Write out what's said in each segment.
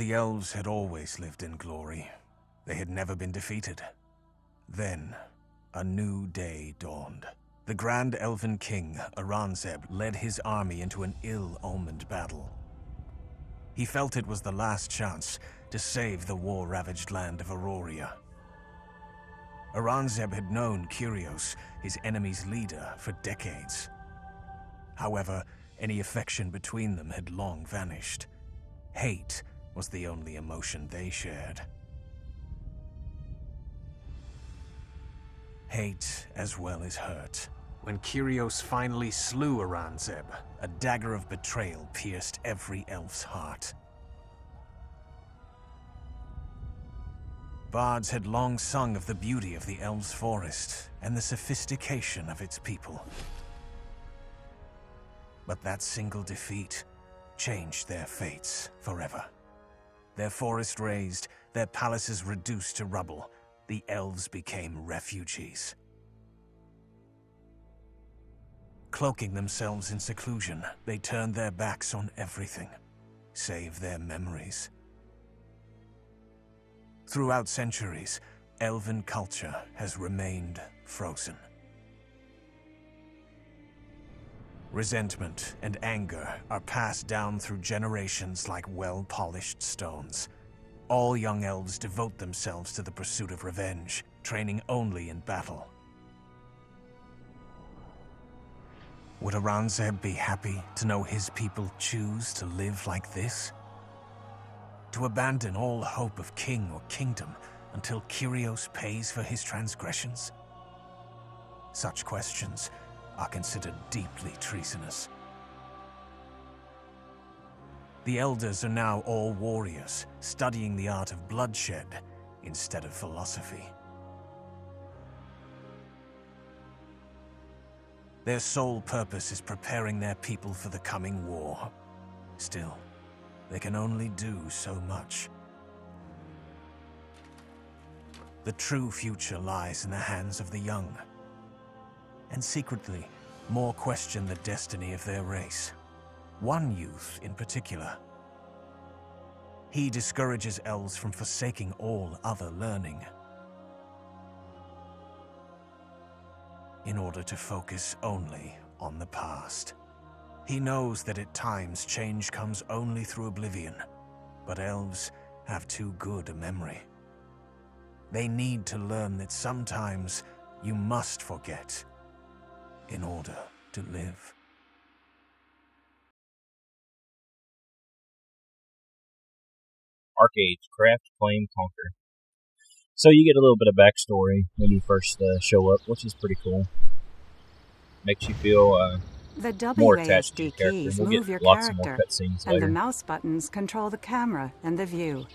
The elves had always lived in glory. They had never been defeated. Then, a new day dawned. The Grand Elven King, Aranzeb, led his army into an ill-omened battle. He felt it was the last chance to save the war-ravaged land of Auroria. Aranzeb had known Kyrios, his enemy's leader, for decades. However, any affection between them had long vanished. Hate was the only emotion they shared. Hate as well as hurt. When Kyrios finally slew Aranzeb, a dagger of betrayal pierced every elf's heart. Bards had long sung of the beauty of the elves' forest and the sophistication of its people. But that single defeat changed their fates forever. Their forest razed, their palaces reduced to rubble, the elves became refugees. Cloaking themselves in seclusion, they turned their backs on everything, save their memories. Throughout centuries, elven culture has remained frozen. Resentment and anger are passed down through generations like well-polished stones. All young elves devote themselves to the pursuit of revenge, training only in battle. Would Aranzeb be happy to know his people choose to live like this? To abandon all hope of king or kingdom until Kyrios pays for his transgressions? Such questions are considered deeply treasonous. The elders are now all warriors, studying the art of bloodshed instead of philosophy. Their sole purpose is preparing their people for the coming war. Still, they can only do so much. The true future lies in the hands of the young. And secretly, more question the destiny of their race. One youth in particular. He discourages elves from forsaking all other learning, in order to focus only on the past. He knows that at times change comes only through oblivion, but elves have too good a memory. They need to learn that sometimes you must forget in order to live. ArcheAge, craft, claim, conquer. So you get a little bit of backstory when you first show up, which is pretty cool. Makes you feel more attached to your character. keys We'll move get your lots of more character, cutscenes and later. the mouse buttons control the camera and the view.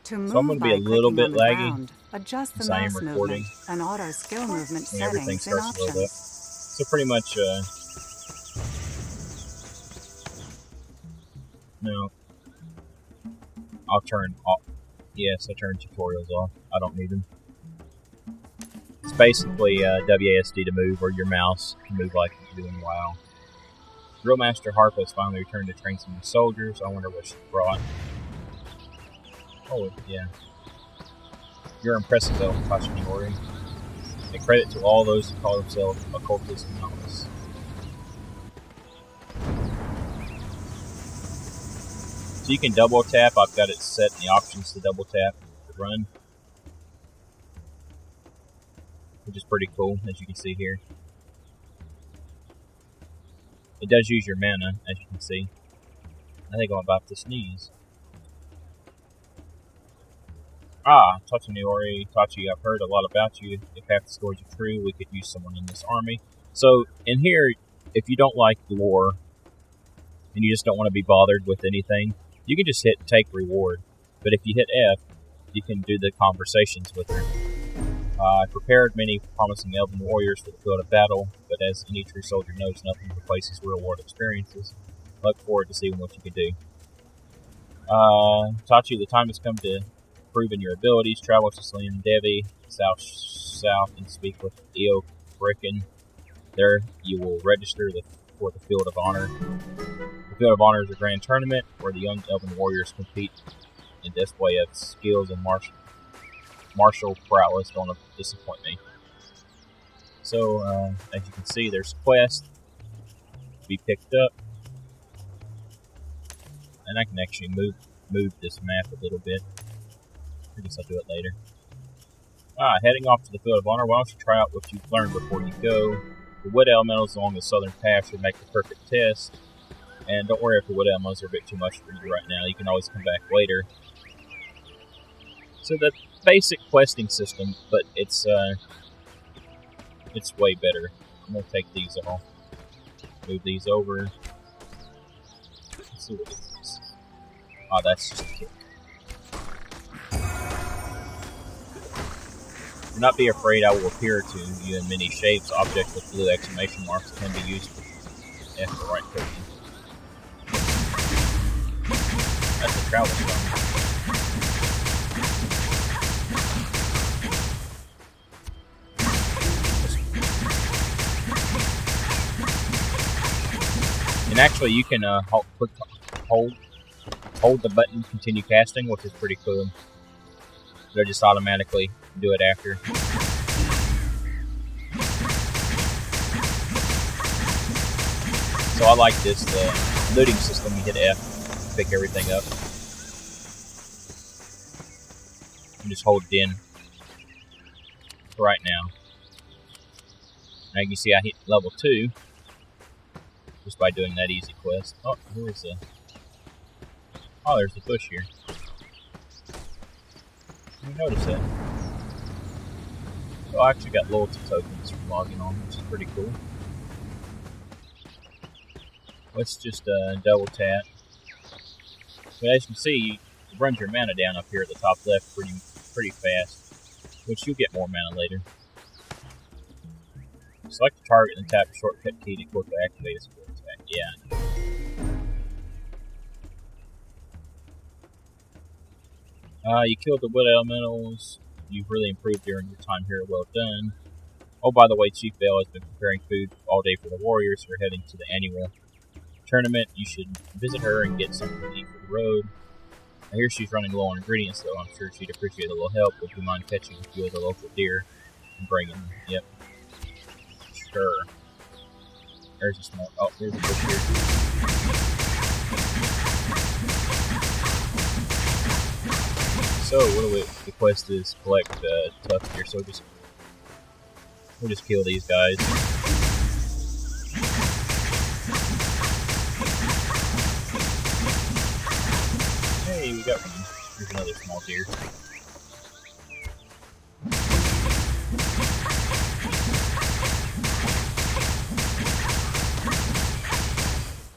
To move So I'm going to be by a little clicking bit on the laggy ground, adjust the since I am mouse recording. movement and auto skill movement And everything settings and starts to load up. options. So pretty much, no, I'll turn off. Yes, I turn tutorials off. I don't need them. It's basically WASD to move, or your mouse to move like you do in WoW. Drill Master Harpa has finally returned to train some new soldiers. I wonder what she brought. Oh, yeah. You're impressive, though, Tashinori. A credit to all those who call themselves occultists and novices. So you can double tap. I've got it set in the options to double tap to run, which is pretty cool, as you can see here. It does use your mana, as you can see. I think I'm about to sneeze. Ah, Tachinori, Tachi, I've heard a lot about you. If half the stories are true, we could use someone in this army. So, in here, if you don't like lore, and you just don't want to be bothered with anything, you can just hit take reward. But if you hit F, you can do the conversations with her. I prepared many promising elven warriors for the field of battle, but as any true soldier knows, nothing replaces real-world experiences. Look forward to seeing what you can do. Tachi, the time has come to improving your abilities. Travel to Salim Devi, south, and speak with Eo Bricken. There, you will register for the Field of Honor. The Field of Honor is a grand tournament where the young elven warriors compete in display of skills and martial prowess. Don't disappoint me. So, as you can see, there's quests to be picked up. And I can actually move this map a little bit. I guess I'll do it later. Heading off to the Field of Honor. Why don't you try out what you've learned before you go? The wood elementals along the southern path should make the perfect test. And don't worry if the wood elementals are a bit too much for you right now. You can always come back later. So the basic questing system, but it's way better. I'm gonna take these off. Move these over. Let's see what it is. Oh, that's just a kick. Do not be afraid, I will appear to you in many shapes. Objects with blue exclamation marks can be used with F for right clicking. That's a travel stone. And actually, you can hold the button, continue casting, which is pretty cool. They'll just automatically do it after. So I like this, the looting system. You hit F to pick everything up. And just hold it in right now. Now you can see I hit level 2 just by doing that easy quest. Oh, there's the bush here. You notice that? So I actually got loyalty tokens from logging on, which is pretty cool. Let's just double tap. But as you can see, it runs your mana down up here at the top left pretty fast, which you'll get more mana later. Select the target and tap the shortcut key to quickly activate its quick attack. Yeah. You killed the wood elementals. You've really improved during your time here. Well done. Oh, by the way, Chief Bell has been preparing food all day for the warriors who are heading to the annual tournament. You should visit her and get something to eat for the road. I hear she's running low on ingredients, though. I'm sure she'd appreciate a little help. Would you mind catching a few of the local deer and bringing them? Yep. Sure. There's a small... Oh, there's a bush here. So, the quest is collect tough deer, so we'll just kill these guys. Hey, we got one. Here's another small deer.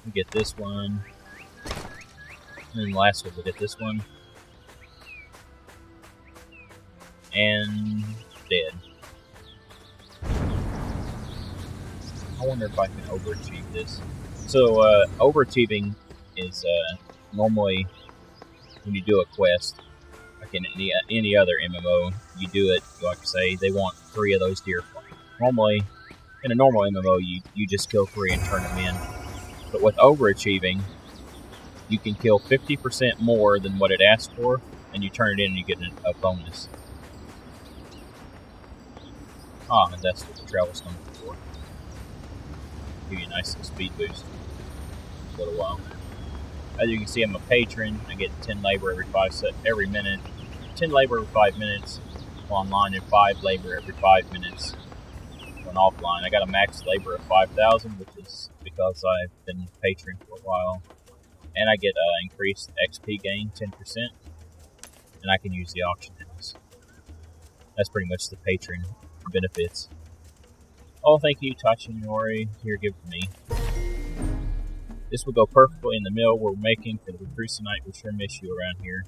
We get this one. And then last we'll get this one. And dead. I wonder if I can overachieve this. So, overachieving is normally when you do a quest, like in any other MMO, you do it, like I say, they want 3 of those deer. Normally, in a normal MMO, you just kill 3 and turn them in. But with overachieving, you can kill 50% more than what it asked for, and you turn it in and you get a bonus. Ah, and that's what the travel stone is for. Give you a nice little speed boost for a little while. As you can see, I'm a patron. I get 10 labor every minute. 10 labor every 5 minutes online, and 5 labor every 5 minutes when offline. I got a max labor of 5,000, which is because I've been a patron for a while. And I get increased XP gain, 10%. And I can use the auction house. That's pretty much the patron benefits. Oh, thank you, Tachinori. Here, give it to me. This will go perfectly in the meal we're making for the recruits tonight. We sure miss you around here.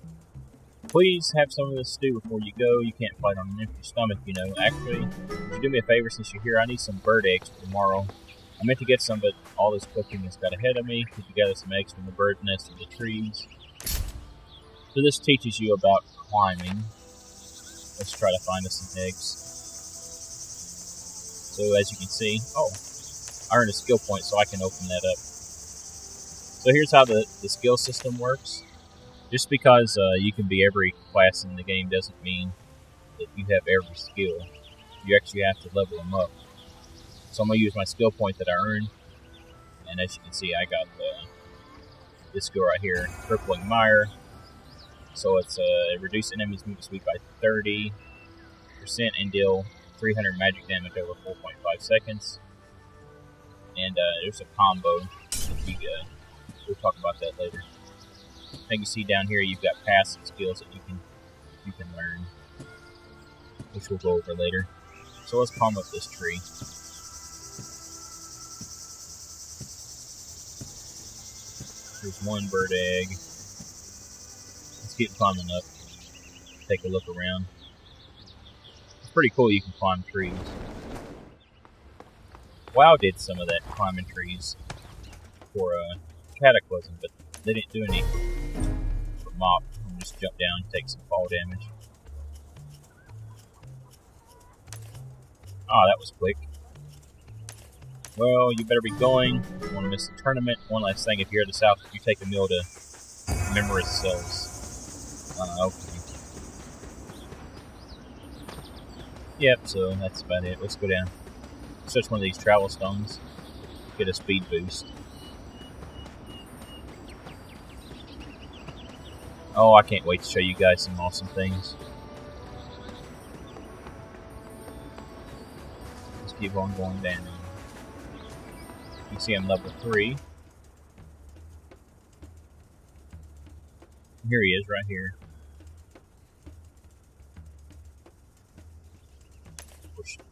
Please have some of this stew before you go. You can't fight on an empty stomach, you know. Actually, would you do me a favor since you're here? I need some bird eggs for tomorrow. I meant to get some, but all this cooking has got ahead of me. Could you gather some eggs from the bird nest in the trees? So this teaches you about climbing. Let's try to find us some eggs. So as you can see, oh, I earned a skill point, so I can open that up. So here's how the skill system works. Just because you can be every class in the game doesn't mean that you have every skill. You actually have to level them up. So I'm going to use my skill point that I earned. And as you can see, I got this skill right here, Crippling Mire. So it's reduce enemies' movement speed by 30% and deal 300 magic damage over 4.5 seconds. And there's a combo. We'll talk about that later. And you can see down here you've got passive skills that you can learn, which we'll go over later. So let's climb up this tree. There's one bird egg. Let's keep climbing up. Take a look around. It's pretty cool you can climb trees. WoW did some of that, climbing trees, for Cataclysm, but they didn't do any for Mop. You just jump down and take some fall damage. Ah, that was quick. Well, you better be going. You don't want to miss the tournament. One last thing, if you're at the south, you take a meal to commemorate cells. Okay. Yep, so that's about it. Let's go down. Search one of these travel stones. Get a speed boost. Oh, I can't wait to show you guys some awesome things. Let's keep on going down. You can see I'm level 3. Here he is, right here.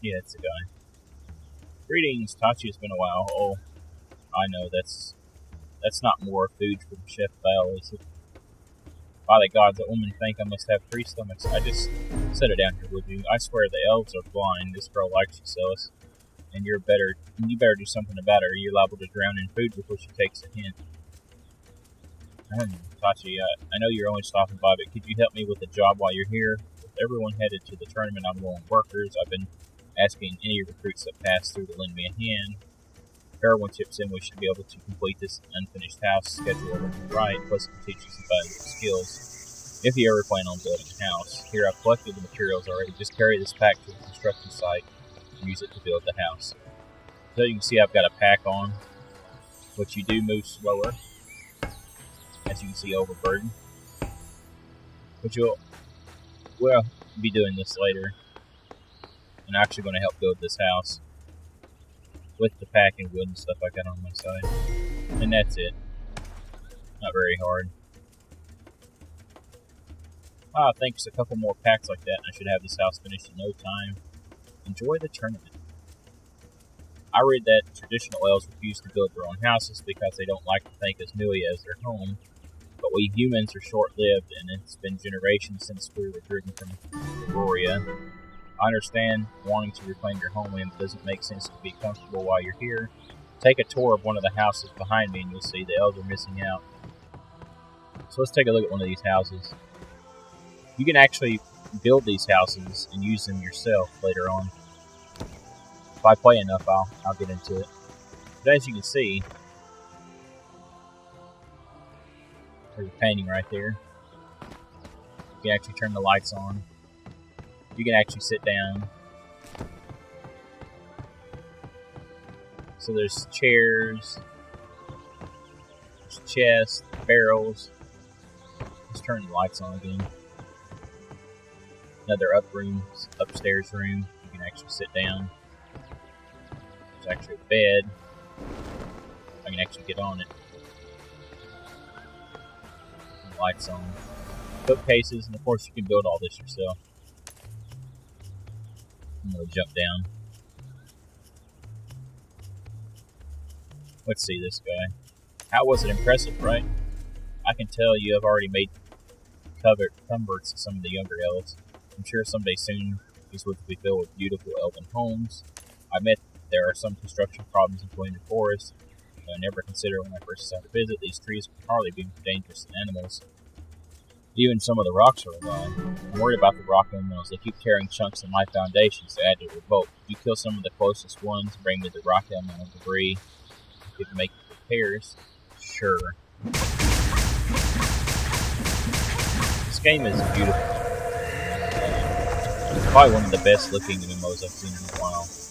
Yeah, it's a guy. Greetings, Tachi. It's been a while. Oh, I know that's not more food from Chef Bell, is it? By the gods, that woman think I must have 3 stomachs. I just set it down here, would you? I swear the elves are blind. This girl likes you, Celis. And you better do something about it, or you're liable to drown in food before she takes a hint. Tachi, I know you're only stopping by, but could you help me with a job while you're here? With everyone headed to the tournament, I'm low on workers. I've been asking any recruits that pass through to lend me a hand. If everyone chips in, we should be able to complete this unfinished house schedule right, plus it can teach you some valuable skills. If you ever plan on building a house, here I've collected the materials already. Just carry this pack to the construction site and use it to build the house. So you can see I've got a pack on, which you do move slower, as you can see, overburdened. But you'll, well, be doing this later. And I'm actually going to help build this house with the pack and wood and stuff I got on my side. And that's it. Not very hard. Ah, thanks. A couple more packs like that and I should have this house finished in no time. Enjoy the tournament. I read that traditional elves refuse to build their own houses because they don't like to think of Nui as their home. But we humans are short-lived, and it's been generations since we were driven from Aurora. I understand wanting to reclaim your homeland, but doesn't make sense to be comfortable while you're here. Take a tour of one of the houses behind me and you'll see the elves are missing out. So let's take a look at one of these houses. You can actually build these houses and use them yourself later on. If I play enough, I'll get into it. But as you can see, there's a painting right there. You can actually turn the lights on. You can actually sit down. So there's chairs, there's chests, barrels. Let's turn the lights on again. Another upstairs room. You can actually sit down. There's actually a bed. I can actually get on it. And the lights on. Bookcases, and of course you can build all this yourself. I'm going to jump down. Let's see this guy. How was it impressive, right? I can tell you have already made converts to some of the younger elves. I'm sure someday soon these will be filled with beautiful elven homes. I admit there are some construction problems in the forest. I never considered when I first decided to visit. These trees could hardly be dangerous to animals. Even some of the rocks are alive. I'm worried about the rock elementals. They keep tearing chunks of my foundations to add to revolt. If you kill some of the closest ones, bring me the rock elemental debris. You could make repairs. Sure. This game is beautiful. It's probably one of the best looking MMOs I've seen in a while.